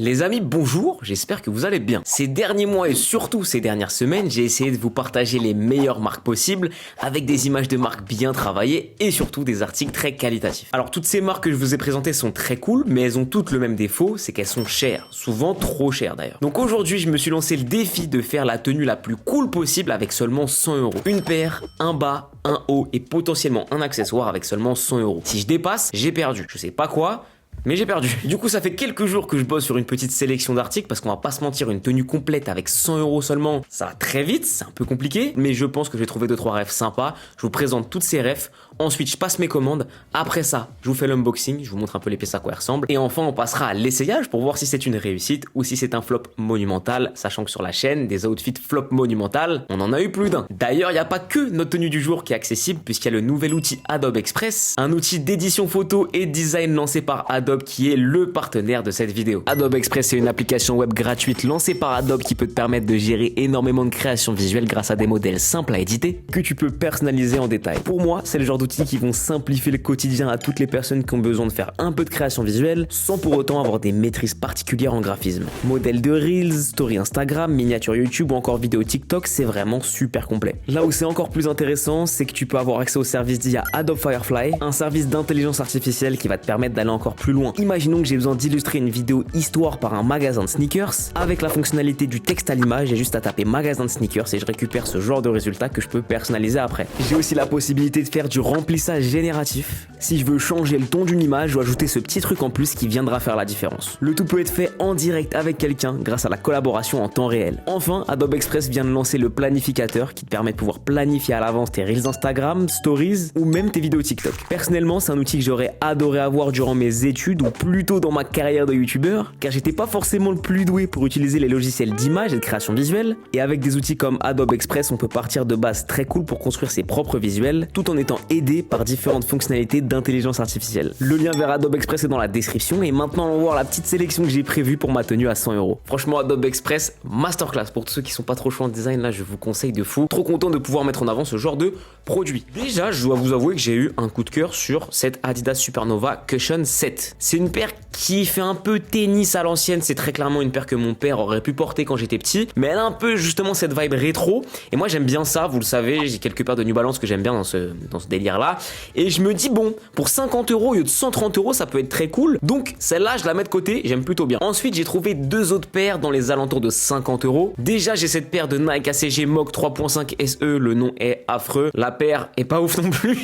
Les amis, bonjour, j'espère que vous allez bien. Ces derniers mois et surtout ces dernières semaines, j'ai essayé de vous partager les meilleures marques possibles avec des images de marques bien travaillées et surtout des articles très qualitatifs. Alors toutes ces marques que je vous ai présentées sont très cool, mais elles ont toutes le même défaut, c'est qu'elles sont chères, souvent trop chères d'ailleurs. Donc aujourd'hui, je me suis lancé le défi de faire la tenue la plus cool possible avec seulement 100 €. Une paire, un bas, un haut et potentiellement un accessoire avec seulement 100 €. Si je dépasse, j'ai perdu. Je sais pas quoi, mais j'ai perdu. Du coup, ça fait quelques jours que je bosse sur une petite sélection d'articles parce qu'on va pas se mentir, une tenue complète avec 100 € seulement, ça va très vite, c'est un peu compliqué, mais je pense que j'ai trouvé 2-3 refs sympas. Je vous présente toutes ces refs. Ensuite, je passe mes commandes. Après ça, je vous fais l'unboxing, je vous montre un peu les pièces à quoi elles ressemblent. Et enfin, on passera à l'essayage pour voir si c'est une réussite ou si c'est un flop monumental, sachant que sur la chaîne, des outfits flop monumental, on en a eu plus d'un. D'ailleurs, il n'y a pas que notre tenue du jour qui est accessible puisqu'il y a le nouvel outil Adobe Express, un outil d'édition photo et design lancé par Adobe qui est le partenaire de cette vidéo. Adobe Express, c'est une application web gratuite lancée par Adobe qui peut te permettre de gérer énormément de créations visuelles grâce à des modèles simples à éditer que tu peux personnaliser en détail. Pour moi, c'est le genre d'outils qui vont simplifier le quotidien à toutes les personnes qui ont besoin de faire un peu de création visuelle sans pour autant avoir des maîtrises particulières en graphisme. Modèle de Reels, story Instagram, miniature YouTube ou encore vidéo TikTok, c'est vraiment super complet. Là où c'est encore plus intéressant, c'est que tu peux avoir accès au service d'IA Adobe Firefly, un service d'intelligence artificielle qui va te permettre d'aller encore plus loin. Imaginons que j'ai besoin d'illustrer une vidéo histoire par un magasin de sneakers. Avec la fonctionnalité du texte à l'image, j'ai juste à taper magasin de sneakers et je récupère ce genre de résultat que je peux personnaliser après. J'ai aussi la possibilité de faire du remplissage génératif. Si je veux changer le ton d'une image ou ajouter ce petit truc en plus qui viendra faire la différence. Le tout peut être fait en direct avec quelqu'un grâce à la collaboration en temps réel. Enfin, Adobe Express vient de lancer le planificateur qui te permet de pouvoir planifier à l'avance tes Reels Instagram, Stories ou même tes vidéos TikTok. Personnellement, c'est un outil que j'aurais adoré avoir durant mes études ou plutôt dans ma carrière de youtubeur, car j'étais pas forcément le plus doué pour utiliser les logiciels d'image et de création visuelle. Et avec des outils comme Adobe Express, on peut partir de bases très cool pour construire ses propres visuels, tout en étant aidé par différentes fonctionnalités d'intelligence artificielle. Le lien vers Adobe Express est dans la description et maintenant on va voir la petite sélection que j'ai prévue pour ma tenue à 100 €. Franchement, Adobe Express, masterclass. Pour tous ceux qui sont pas trop chauds en design, là je vous conseille de fou. Trop content de pouvoir mettre en avant ce genre de produit. Déjà, je dois vous avouer que j'ai eu un coup de cœur sur cette Adidas Supernova Cushion 7. C'est une paire qui fait un peu tennis à l'ancienne, c'est très clairement une paire que mon père aurait pu porter quand j'étais petit, mais elle a un peu justement cette vibe rétro, et moi j'aime bien ça, vous le savez, j'ai quelques paires de New Balance que j'aime bien dans ce délire là, et je me dis bon, pour 50 € au lieu de 130 €, ça peut être très cool, donc celle-là je la mets de côté, j'aime plutôt bien. Ensuite j'ai trouvé deux autres paires dans les alentours de 50 €. Déjà j'ai cette paire de Nike ACG Mach 3.5 SE, le nom est affreux, la paire est pas ouf non plus.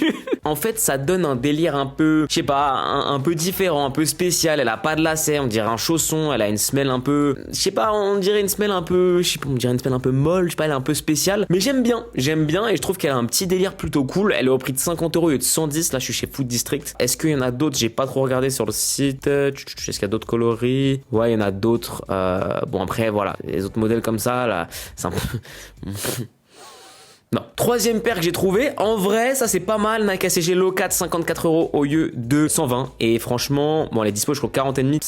En fait ça donne un délire un peu, je sais pas, un peu différent, un peu spécial. Elle a pas de lacet, on dirait un chausson, elle a une semelle un peu, je sais pas, on dirait une semelle un peu, je sais pas, on dirait une semelle un peu molle, je sais pas, elle est un peu spéciale, mais j'aime bien et je trouve qu'elle a un petit délire plutôt cool. Elle est au prix de 50 € au lieu de 110, là je suis chez Food District. Est-ce qu'il y en a d'autres? J'ai pas trop regardé sur le site. Est-ce qu'il y a d'autres coloris? Ouais, il y en a d'autres. Bon après voilà, les autres modèles comme ça, là, c'est un peu... Non. Troisième paire que j'ai trouvé, en vrai ça c'est pas mal, Nike ACG Low 4, 54 € au lieu de 120, et franchement, bon elle est dispo je crois 40,5,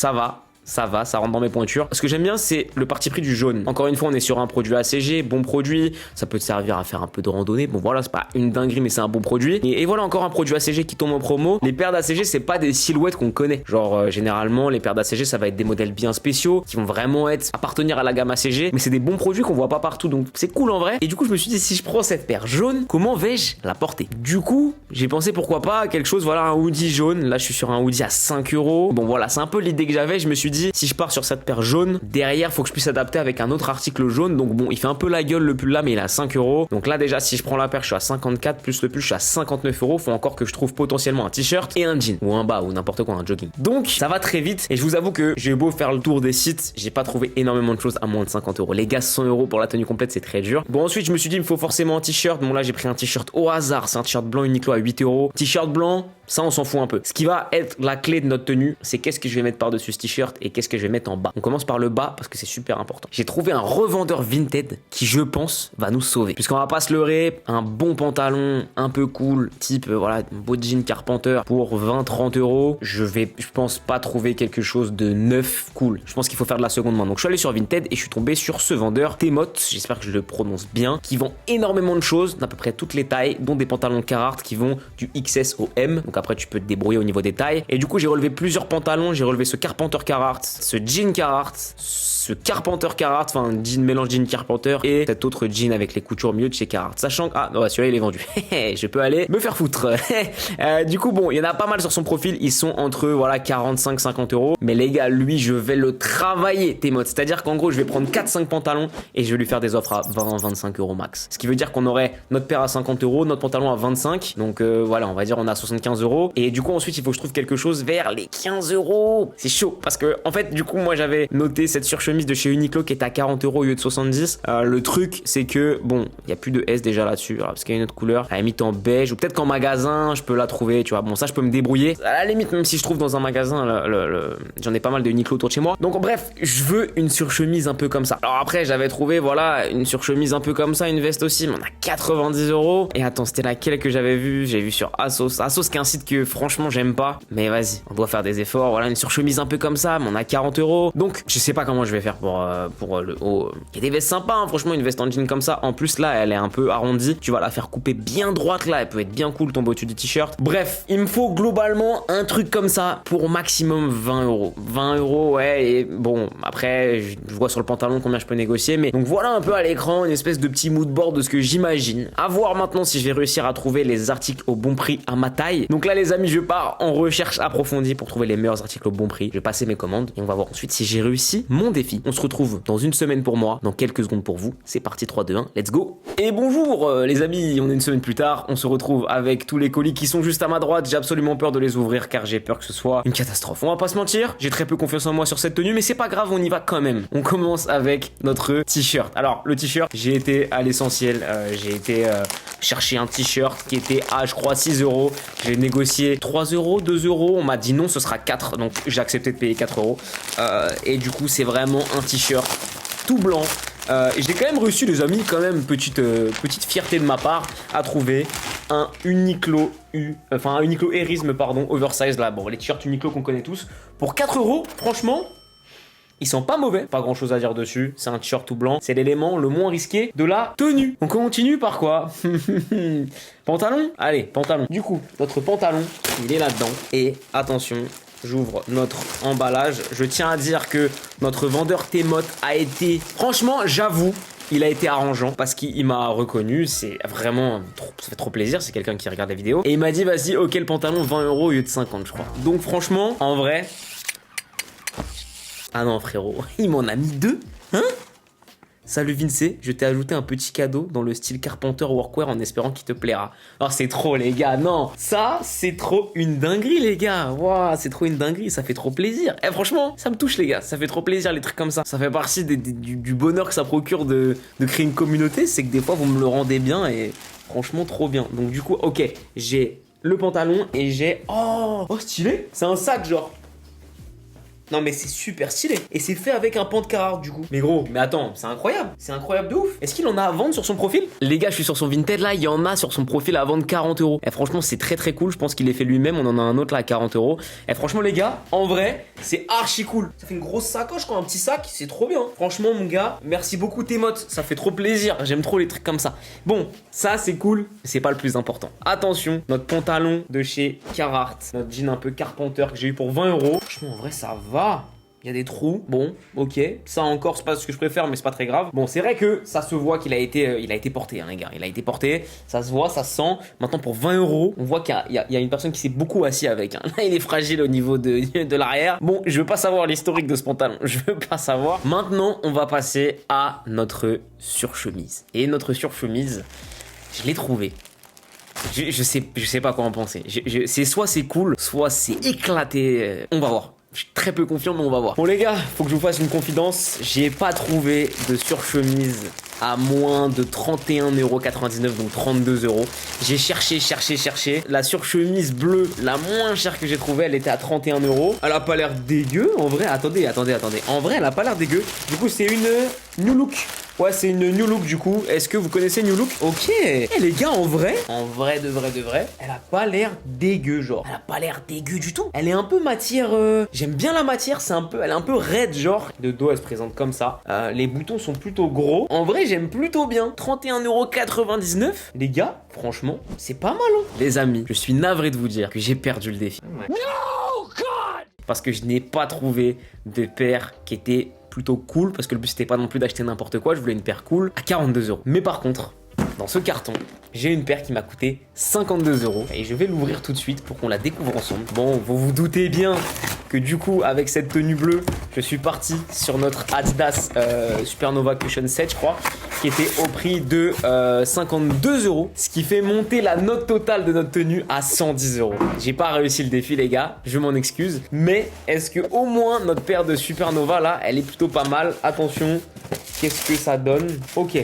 ça rentre dans mes pointures. Ce que j'aime bien, c'est le parti pris du jaune. Encore une fois, on est sur un produit ACG, bon produit, ça peut te servir à faire un peu de randonnée. Bon voilà, c'est pas une dinguerie, mais c'est un bon produit. Et voilà encore un produit ACG qui tombe en promo. Les paires d'ACG, c'est pas des silhouettes qu'on connaît. Genre, généralement, les paires d'ACG, ça va être des modèles bien spéciaux, qui vont vraiment appartenir à la gamme ACG, mais c'est des bons produits qu'on voit pas partout, donc c'est cool en vrai. Et du coup, je me suis dit, si je prends cette paire jaune, comment vais-je la porter? Du coup, j'ai pensé pourquoi pas à quelque chose, voilà, un hoodie jaune. Là, je suis sur un hoodie à 5 €. Bon voilà, c'est un peu l'idée que j'avais. Je me suis dit, si je pars sur cette paire jaune, derrière faut que je puisse adapter avec un autre article jaune. Donc bon, il fait un peu la gueule le pull là, mais il est à 5 €. Donc là déjà, si je prends la paire, je suis à 54, plus le pull, je suis à 59 €. Faut encore que je trouve potentiellement un t-shirt et un jean ou un bas ou n'importe quoi, un jogging. Donc ça va très vite, et je vous avoue que j'ai beau faire le tour des sites, j'ai pas trouvé énormément de choses à moins de 50 €. Les gars, 100 € pour la tenue complète, c'est très dur. Bon, ensuite je me suis dit, il me faut forcément un t-shirt. Bon là, j'ai pris un t-shirt au hasard, c'est un t-shirt blanc Uniqlo à 8 €. T-shirt blanc, ça on s'en fout un peu. Ce qui va être la clé de notre tenue, c'est qu'est-ce que je vais mettre par-dessus ce t-shirt et qu'est-ce que je vais mettre en bas. On commence par le bas parce que c'est super important. J'ai trouvé un revendeur Vinted qui, je pense, va nous sauver. Puisqu'on va pas se leurrer, un bon pantalon un peu cool, type voilà, un beau jean Carpenter pour 20-30 €, je pense pas trouver quelque chose de neuf cool. Je pense qu'il faut faire de la seconde main. Donc je suis allé sur Vinted et je suis tombé sur ce vendeur Temot, j'espère que je le prononce bien, qui vend énormément de choses, d'à peu près toutes les tailles, dont des pantalons Carhartt qui vont du XS au M. Donc après tu peux te débrouiller au niveau des tailles. Et du coup j'ai relevé plusieurs pantalons, j'ai relevé ce Carpenter Carhartt Carhartt, ce jean Carhartt, ce Carpenter Carhartt, enfin jean mélange jean Carpenter et cet autre jean avec les coutures mieux de chez Carhartt. Sachant que celui-là il est vendu. Je peux aller me faire foutre. Du coup bon, il y en a pas mal sur son profil, ils sont entre voilà 45-50 euros. Mais les gars, lui je vais le travailler T-Mod. C'est-à-dire qu'en gros je vais prendre 4-5 pantalons et je vais lui faire des offres à 20-25 euros max. Ce qui veut dire qu'on aurait notre paire à 50 euros, notre pantalon à 25. Donc voilà, on va dire on a 75 euros. Et du coup ensuite il faut que je trouve quelque chose vers les 15 euros. C'est chaud parce que en fait du coup moi j'avais noté cette surchemise de chez Uniqlo qui est à 40 euros au lieu de 70. Le truc c'est que bon, il y a plus de S déjà là-dessus parce qu'il y a une autre couleur, à la limite en beige ou peut-être qu'en magasin je peux la trouver, tu vois. Bon ça je peux me débrouiller. À la limite même si je trouve dans un magasin j'en ai pas mal de Uniqlo autour de chez moi. Donc bref, je veux une surchemise un peu comme ça. Alors après j'avais trouvé voilà une surchemise un peu comme ça, une veste aussi, mais on a 90 euros. Et attends, c'était laquelle que j'avais vu? J'ai vu sur Asos. Asos qui est un site que franchement j'aime pas, mais vas-y, on doit faire des efforts. Voilà une surchemise un peu comme ça, mais on a 40 euros. Donc je sais pas comment je vais faire pour le haut. Il y a des vestes sympas, hein, franchement une veste en jean comme ça. En plus là elle est un peu arrondie. Tu vas la faire couper bien droite là, elle peut être bien cool tomber au-dessus du t-shirt. Bref, il me faut globalement un truc comme ça pour maximum 20 euros. 20 euros ouais, et bon après je vois sur le pantalon combien je peux négocier. Mais donc voilà un peu à l'écran une espèce de petit mood board de ce que j'imagine. À voir maintenant si je vais réussir à trouver les articles au bon prix à ma taille. Donc là les amis, je pars en recherche approfondie pour trouver les meilleurs articles au bon prix. Je vais passer mes commandes et on va voir ensuite si j'ai réussi mon défi. On se retrouve dans une semaine pour moi, dans quelques secondes pour vous. C'est parti, 3, 2, 1, let's go. Et bonjour les amis, on est une semaine plus tard. On se retrouve avec tous les colis qui sont juste à ma droite. J'ai absolument peur de les ouvrir car j'ai peur que ce soit une catastrophe. On va pas se mentir, j'ai très peu confiance en moi sur cette tenue, mais c'est pas grave, on y va quand même. On commence avec notre t-shirt. Alors le t-shirt, j'ai été à l'essentiel. J'ai été chercher un t-shirt qui était à je crois 6 euros. J'ai négocié 3 euros, 2 euros. On m'a dit non, ce sera 4. Donc j'ai accepté de payer 4 euros. Et du coup, c'est vraiment un t-shirt tout blanc. Et j'ai quand même reçu, les amis, quand même, petite fierté de ma part à trouver un Uniqlo un Uniqlo Airisme, pardon, oversize là. Bon, les t-shirts Uniqlo qu'on connaît tous. Pour 4 euros, franchement. Ils sont pas mauvais, pas grand chose à dire dessus, c'est un t-shirt tout blanc, c'est l'élément le moins risqué de la tenue. On continue par quoi? Pantalon? Allez, pantalon. Du coup, notre pantalon, il est là-dedans. Et attention, j'ouvre notre emballage. Je tiens à dire que notre vendeur T-Mod a été, franchement, j'avoue, il a été arrangeant parce qu'il m'a reconnu, c'est vraiment ça fait trop plaisir, c'est quelqu'un qui regarde la vidéo. Et il m'a dit, vas-y, ok, le pantalon, 20 euros au lieu de 50, je crois. Donc franchement, en vrai... Ah non frérot, il m'en a mis 2. Hein? Salut Vince, je t'ai ajouté un petit cadeau dans le style Carpenter Workwear en espérant qu'il te plaira. Oh c'est trop les gars, non. Ça c'est trop une dinguerie les gars. Waouh, c'est trop une dinguerie, ça fait trop plaisir. Eh franchement, ça me touche les gars, ça fait trop plaisir les trucs comme ça. Ça fait partie du bonheur que ça procure de créer une communauté, c'est que des fois vous me le rendez bien et franchement trop bien. Donc du coup, ok, j'ai le pantalon et j'ai... Oh stylé. C'est un sac genre... Non mais c'est super stylé. Et c'est fait avec un pan de Carhartt du coup. Mais gros, mais attends, c'est incroyable. C'est incroyable de ouf. Est-ce qu'il en a à vendre sur son profil? Les gars, je suis sur son Vinted là, il y en a sur son profil à vendre 40 euros. Et franchement, c'est très très cool. Je pense qu'il l'ait fait lui-même. On en a un autre là à 40 euros. Et franchement, les gars, en vrai, c'est archi cool. Ça fait une grosse sacoche quoi, un petit sac. C'est trop bien. Franchement, mon gars, merci beaucoup T-Mod. Ça fait trop plaisir. J'aime trop les trucs comme ça. Bon, ça c'est cool. C'est pas le plus important. Attention, notre pantalon de chez Carhartt. Notre jean un peu Carpenter que j'ai eu pour 20 euros. Franchement, en vrai, ça va. Il y a des trous, bon, ok. Ça encore, c'est pas ce que je préfère, mais c'est pas très grave. Bon, c'est vrai que ça se voit qu'il a été porté, hein, les gars. Il a été porté, ça se voit, ça se sent. Maintenant, pour 20 euros, on voit qu'il y a une personne qui s'est beaucoup assis avec. Hein. Là, il est fragile au niveau de l'arrière. Bon, je veux pas savoir l'historique de ce pantalon. Je veux pas savoir. Maintenant, on va passer à notre surchemise. Et notre surchemise, je l'ai trouvée. Je sais pas quoi en penser. Soit c'est cool, soit c'est éclaté. On va voir. Je suis très peu confiant, mais on va voir. Bon les gars, faut que je vous fasse une confidence. J'ai pas trouvé de surchemise à moins de 31,99€, donc 32 euros. J'ai cherché. La surchemise bleue, la moins chère que j'ai trouvée, elle était à 31 euros. Elle a pas l'air dégueu, en vrai. Attendez. En vrai, elle a pas l'air dégueu. Du coup, c'est une New Look. Ouais, c'est une New Look du coup. Est-ce que vous connaissez New Look? Ok. Eh les gars, en vrai, de vrai, elle a pas l'air dégueu, genre. Elle a pas l'air dégueu du tout. Elle est un peu matière... J'aime bien la matière, elle est un peu raide, genre. De dos, elle se présente comme ça. Les boutons sont plutôt gros. En vrai, j'aime plutôt bien. 31,99€. Les gars, franchement, c'est pas mal, hein. Les amis, je suis navré de vous dire que j'ai perdu le défi. Ouais. No, God! parce que je n'ai pas trouvé de paire qui était plutôt cool, parce que le but c'était pas non plus d'acheter n'importe quoi, je voulais une paire cool à 42 €. Mais par contre, dans ce carton, j'ai une paire qui m'a coûté 52 € et je vais l'ouvrir tout de suite pour qu'on la découvre ensemble. Bon, vous vous doutez bien que du coup, avec cette tenue bleue, je suis parti sur notre Adidas Supernova Cushion 7, je crois, qui était au prix de 52 €, ce qui fait monter la note totale de notre tenue à 110 €. J'ai pas réussi le défi, les gars, je m'en excuse, mais est-ce que au moins notre paire de Supernova là, elle est plutôt pas mal? Attention, qu'est-ce que ça donne? Ok.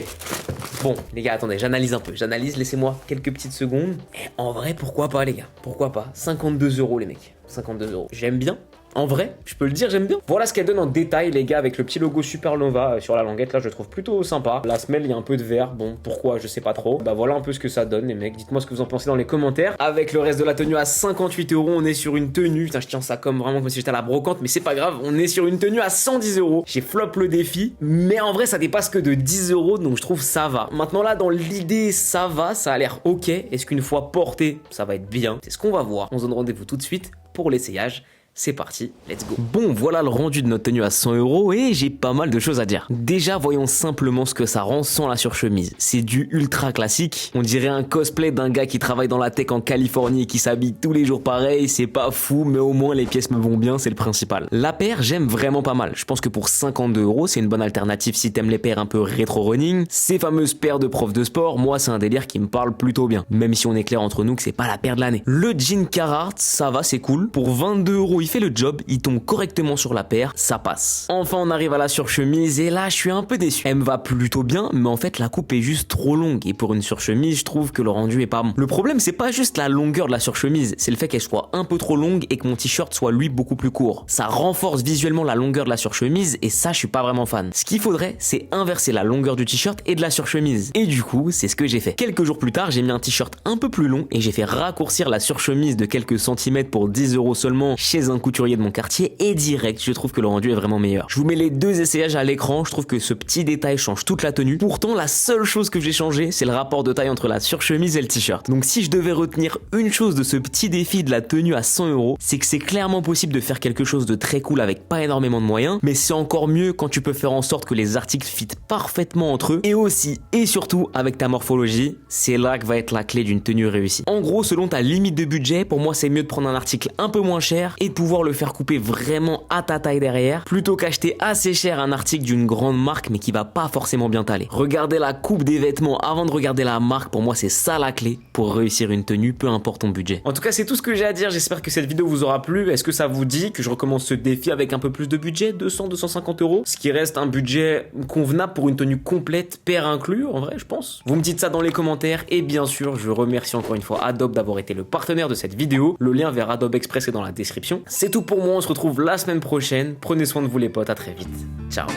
Bon, les gars, attendez, j'analyse un peu. J'analyse, laissez-moi quelques petites secondes. Et en vrai, pourquoi pas, les gars? Pourquoi pas? 52 €, les mecs. 52 €. J'aime bien. En vrai, je peux le dire, j'aime bien. Voilà ce qu'elle donne en détail, les gars, avec le petit logo Supernova sur la languette. Là, je le trouve plutôt sympa. La semelle, il y a un peu de vert. Bon, pourquoi? Je sais pas trop. Bah voilà un peu ce que ça donne, les mecs. Dites-moi ce que vous en pensez dans les commentaires. Avec le reste de la tenue à 58 €, on est sur une tenue. Putain, je tiens ça comme vraiment comme si j'étais à la brocante, mais c'est pas grave. On est sur une tenue à 110 €. J'ai flop le défi, mais en vrai, ça dépasse que de 10 €, donc je trouve ça va. Maintenant là, dans l'idée, ça va, ça a l'air ok. Est-ce qu'une fois porté, ça va être bien? C'est ce qu'on va voir. On se donne rendez-vous tout de suite pour l'essayage. C'est parti, let's go. Bon, voilà le rendu de notre tenue à 100 € et j'ai pas mal de choses à dire. Déjà, voyons simplement ce que ça rend sans la surchemise. C'est du ultra classique. On dirait un cosplay d'un gars qui travaille dans la tech en Californie et qui s'habille tous les jours pareil. C'est pas fou, mais au moins les pièces me vont bien, c'est le principal. La paire, j'aime vraiment pas mal. Je pense que pour 52 €, c'est une bonne alternative si t'aimes les paires un peu rétro-running. Ces fameuses paires de profs de sport, moi, c'est un délire qui me parle plutôt bien. Même si on est clair entre nous que c'est pas la paire de l'année. Le jean Carhartt, ça va, c'est cool. Pour 22 €, il fait le job, il tombe correctement sur la paire, ça passe. Enfin, on arrive à la surchemise et là, je suis un peu déçu. Elle me va plutôt bien, mais en fait, la coupe est juste trop longue et pour une surchemise, je trouve que le rendu est pas bon. Le problème, c'est pas juste la longueur de la surchemise, c'est le fait qu'elle soit un peu trop longue et que mon t-shirt soit lui beaucoup plus court. Ça renforce visuellement la longueur de la surchemise et ça, je suis pas vraiment fan. Ce qu'il faudrait, c'est inverser la longueur du t-shirt et de la surchemise. Et du coup, c'est ce que j'ai fait. Quelques jours plus tard, j'ai mis un t-shirt un peu plus long et j'ai fait raccourcir la surchemise de quelques centimètres pour 10 € seulement chez un couturier de mon quartier et direct, je trouve que le rendu est vraiment meilleur. Je vous mets les deux essayages à l'écran, je trouve que ce petit détail change toute la tenue. Pourtant, la seule chose que j'ai changé, c'est le rapport de taille entre la surchemise et le t-shirt. Donc si je devais retenir une chose de ce petit défi de la tenue à 100 €, c'est que c'est clairement possible de faire quelque chose de très cool avec pas énormément de moyens, mais c'est encore mieux quand tu peux faire en sorte que les articles fitent parfaitement entre eux et aussi et surtout avec ta morphologie, c'est là que va être la clé d'une tenue réussie. En gros, selon ta limite de budget, pour moi c'est mieux de prendre un article un peu moins cher et de pouvoir le faire couper vraiment à ta taille derrière, plutôt qu'acheter assez cher un article d'une grande marque mais qui va pas forcément bien t'aller. Regardez la coupe des vêtements avant de regarder la marque, pour moi c'est ça la clé pour réussir une tenue, peu importe ton budget. En tout cas, c'est tout ce que j'ai à dire, j'espère que cette vidéo vous aura plu. Est-ce que ça vous dit que je recommence ce défi avec un peu plus de budget, 200-250 €, ce qui reste un budget convenable pour une tenue complète, paire inclus, en vrai je pense. Vous me dites ça dans les commentaires et bien sûr, je remercie encore une fois Adobe d'avoir été le partenaire de cette vidéo. Le lien vers Adobe Express est dans la description. C'est tout pour moi, on se retrouve la semaine prochaine. Prenez soin de vous les potes, à très vite. Ciao.